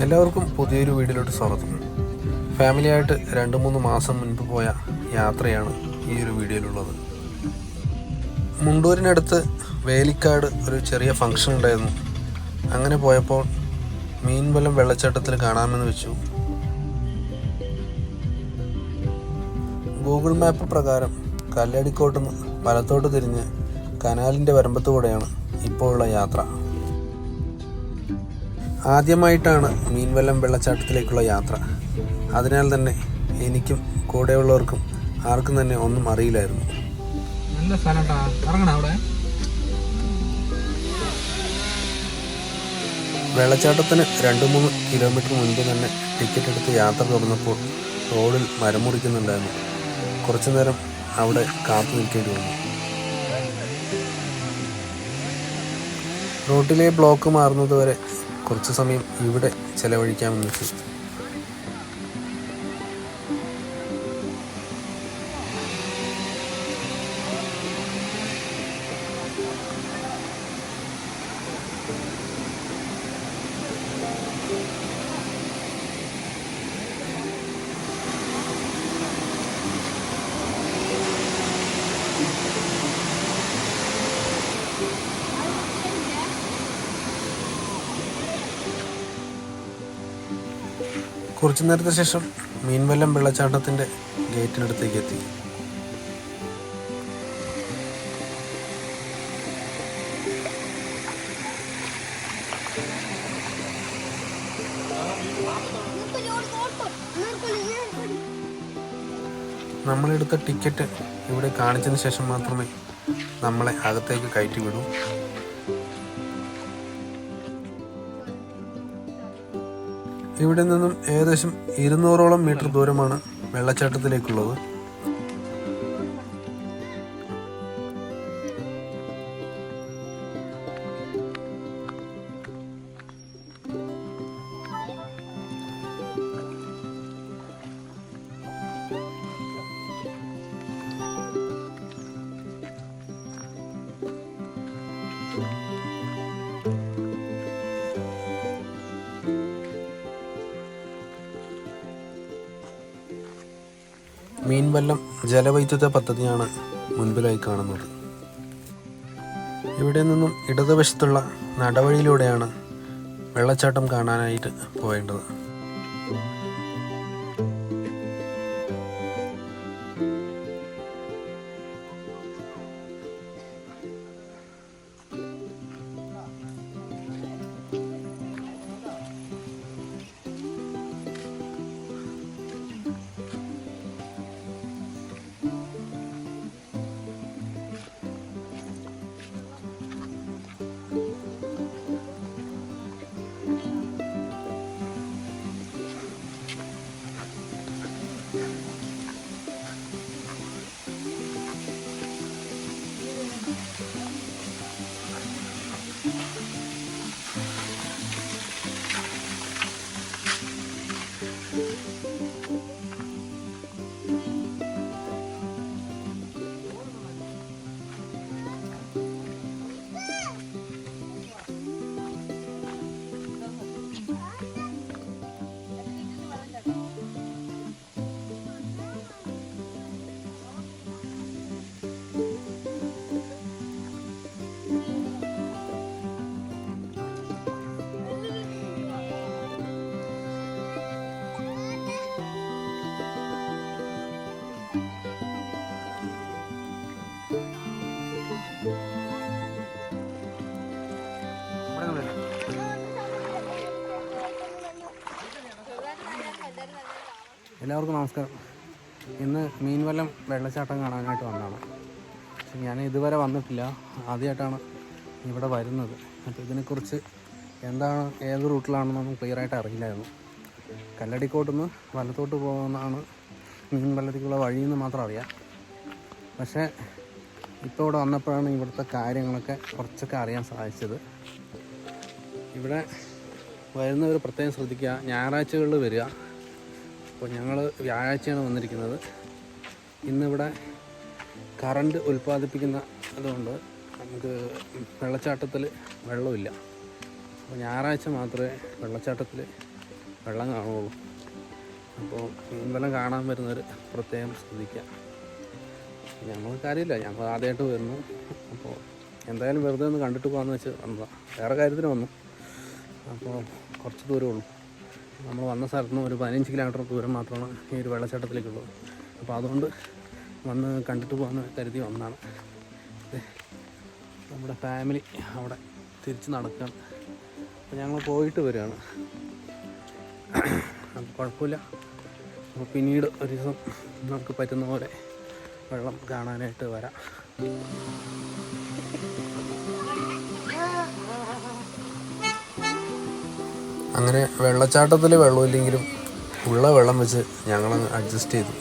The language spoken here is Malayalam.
എല്ലാവർക്കും പുതിയൊരു വീഡിയോയിലോട്ട് സ്വാഗതം. ഫാമിലിയായിട്ട് 2-3 മാസം മുൻപ് പോയ യാത്രയാണ് ഈ ഒരു വീഡിയോയിലുള്ളത്. മുണ്ടൂരിനടുത്ത് വേലിക്കാട് ഒരു ചെറിയ ഫംഗ്ഷൻ ഉണ്ടായിരുന്നു. അങ്ങനെ പോയപ്പോൾ മീൻവലം വെള്ളച്ചാട്ടത്തിൽ കാണാമെന്ന് വെച്ചു. ഗൂഗിൾ മാപ്പ് പ്രകാരം കല്ലടിക്കോട്ടുനിന്ന് വലത്തോട്ട് തിരിഞ്ഞ് കനാലിൻ്റെ വരമ്പത്തുകൂടെയാണ് ഇപ്പോഴുള്ള യാത്ര. ആദ്യമായിട്ടാണ് മീൻവലം വെള്ളച്ചാട്ടത്തിലേക്കുള്ള യാത്ര. അതിനാൽ തന്നെ എനിക്കും കൂടെയുള്ളവർക്കും ആർക്കും തന്നെ ഒന്നും അറിയില്ലായിരുന്നു. നല്ല സ്ഥലട്ടാ, ഇറങ്ങണ അവിടെ. വെള്ളച്ചാട്ടത്തിന് 2-3 കിലോമീറ്റർ മുൻപ് തന്നെ ടിക്കറ്റ് എടുത്ത് യാത്ര തുറന്നപ്പോൾ റോഡിൽ മരം മുറിക്കുന്നുണ്ടായിരുന്നു. കുറച്ചു നേരം അവിടെ കാത്തു നിൽക്കേണ്ടി വന്നു. റോഡിലെ ബ്ലോക്ക് മാറുന്നതുവരെ കുറച്ച് സമയം ഇവിടെ ചെലവഴിക്കാമെന്ന് വെച്ചു. കുറച്ചു നേരത്തെ ശേഷം മീൻവലം വെള്ളച്ചാട്ടത്തിൻ്റെ ഗേറ്റിനടുത്തേക്ക് എത്തി. നമ്മളെടുത്ത ടിക്കറ്റ് ഇവിടെ കാണിച്ചതിന് ശേഷം മാത്രമേ നമ്മളെ അകത്തേക്ക് കയറ്റി വിടൂ. ഇവിടെ നിന്നും ഏകദേശം 200ഓളം മീറ്റർ ദൂരമാണ് വെള്ളച്ചാട്ടത്തിലേക്കുള്ളത്. മീൻവല്ലം ജലവൈദ്യുത പദ്ധതിയാണ് മുൻപിലായി കാണുന്നത്. ഇവിടെ നിന്നും ഇടതുവശത്തുള്ള നടവഴിയിലൂടെയാണ് വെള്ളച്ചാട്ടം കാണാനായിട്ട് പോവേണ്ടത്. എല്ലാവർക്കും നമസ്കാരം. ഇന്ന് മീൻവലം വെള്ളച്ചാട്ടം കാണാനായിട്ട് വന്നതാണ്. പക്ഷെ ഞാൻ ഇതുവരെ വന്നിട്ടില്ല, ആദ്യമായിട്ടാണ് ഇവിടെ വരുന്നത്. അപ്പോൾ ഇതിനെക്കുറിച്ച് എന്താണ്, ഏത് റൂട്ടിലാണെന്നൊന്നും ക്ലിയറായിട്ട് അറിയില്ലായിരുന്നു. കല്ലടിക്കോട്ടുനിന്ന് വലത്തോട്ട് പോകുന്നതാണ് മീൻവല്ലത്തേക്കുള്ള വഴിയെന്ന് മാത്രം അറിയാം. പക്ഷേ ഇപ്പോൾ ഇവിടെ വന്നപ്പോഴാണ് ഇവിടുത്തെ കാര്യങ്ങളൊക്കെ കുറച്ചൊക്കെ അറിയാൻ സാധിച്ചത്. ഇവിടെ വരുന്നവർ പ്രത്യേകം ശ്രദ്ധിക്കുക, ഞായറാഴ്ചകളിൽ വരിക. അപ്പോൾ ഞങ്ങൾ വ്യാഴാഴ്ചയാണ് വന്നിരിക്കുന്നത്. ഇന്നിവിടെ കറണ്ട് ഉൽപ്പാദിപ്പിക്കുന്ന അതുകൊണ്ട് നമുക്ക് വെള്ളച്ചാട്ടത്തിൽ വെള്ളമില്ല. അപ്പോൾ ഞായറാഴ്ച മാത്രമേ വെള്ളച്ചാട്ടത്തിൽ വെള്ളം കാണുകയുള്ളൂ. അപ്പോൾ മീൻവലം കാണാൻ വരുന്നവർ പ്രത്യേകം ശ്രദ്ധിക്കുക. ഞങ്ങൾക്ക് അറിയില്ല, ഞങ്ങൾ ആദ്യമായിട്ട് വരുന്നു. അപ്പോൾ എന്തായാലും വെറുതെ ഒന്ന് കണ്ടിട്ട് പോകാമെന്ന് വെച്ച് വന്നതാണ്. വേറെ കാര്യത്തിന് വന്നു. അപ്പോൾ കുറച്ച് ദൂരമുള്ളൂ. നമ്മൾ വന്ന സ്ഥലത്ത് നിന്ന് ഒരു 15 കിലോമീറ്റർ ദൂരം മാത്രമാണ് ഈ ഒരു വെള്ളച്ചാട്ടത്തിലേക്കുള്ളത്. അപ്പോൾ അതുകൊണ്ട് വന്ന് കണ്ടിട്ട് പോകാമെന്ന് കരുതി വന്നതാണ്. നമ്മുടെ ഫാമിലി അവിടെ തിരിച്ച് നടക്കുകയാണ്. അപ്പോൾ ഞങ്ങൾ പോയിട്ട് വരികയാണ്. അപ്പോൾ കുഴപ്പമില്ല. അപ്പോൾ പിന്നീട് ഒരു ദിവസം നമുക്ക് പറ്റുന്ന പോലെ വെള്ളം കാണാനായിട്ട് വരാം. അങ്ങനെ വെള്ളച്ചാട്ടത്തിൽ വെള്ളമില്ലെങ്കിലും ഉള്ള വെള്ളം വെച്ച് ഞങ്ങളങ്ങ് അഡ്ജസ്റ്റ് ചെയ്തു.